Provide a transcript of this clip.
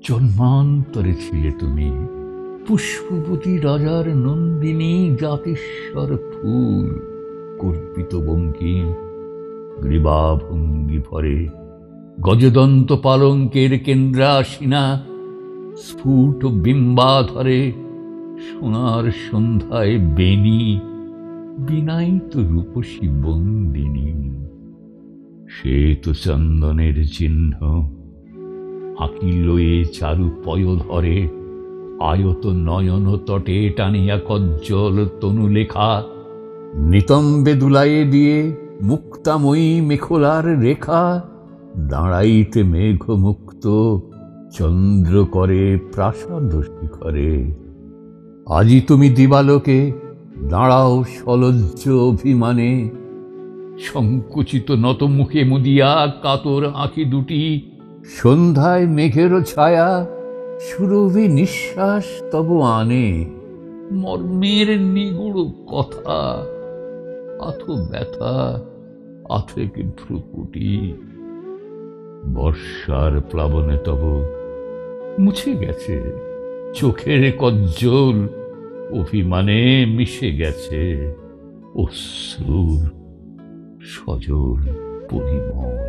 জন্মান্তরে ছিলে তুমি পুষ্পবতী রাজার নন্দিনী, জাতিস্বর ফুল কর্পিত বঙ্কিম গ্রীবাভঙ্গি ভরে, গজদন্ত পালঙ্কের কেন্দ্রাসীনা স্ফুট বিম্বাধরে, সোনার সন্ধ্যায় বেণী বিনায়িত রূপসী বন্দিনী। শ্বেত চন্দনের চিহ্ন আঁকি লয়ে চারু পয় ধরে, আয়ত নয়ন তটে টানিয়া কজ্জল তনু লেখা, নিতম্বে দুলাইয়ে দিয়ে মুক্তাময়ী মেখলার রেখা, দাঁড়াইতে মেঘ মুক্ত চন্দ্র করে প্রাসাদ শিখরে। আজি তুমি দিবালোকে দাঁড়াও সলজ্জ অভিমানে, সংকুচিত নত মুখে মুদিয়া কাতর আঁখি দুটি, সন্ধ্যায় মেঘের ছায়া সুরভি নিঃশ্বাস তব আনে, মর্মের নিগুড় কথা আথো ব্যথা আথেক ভ্রুকুটি। বর্ষার প্লাবনে তব মুছে গেছে চোখের কজ্জল, অভিমানে মিশে গেছে অশ্রুর সজল পরিমল।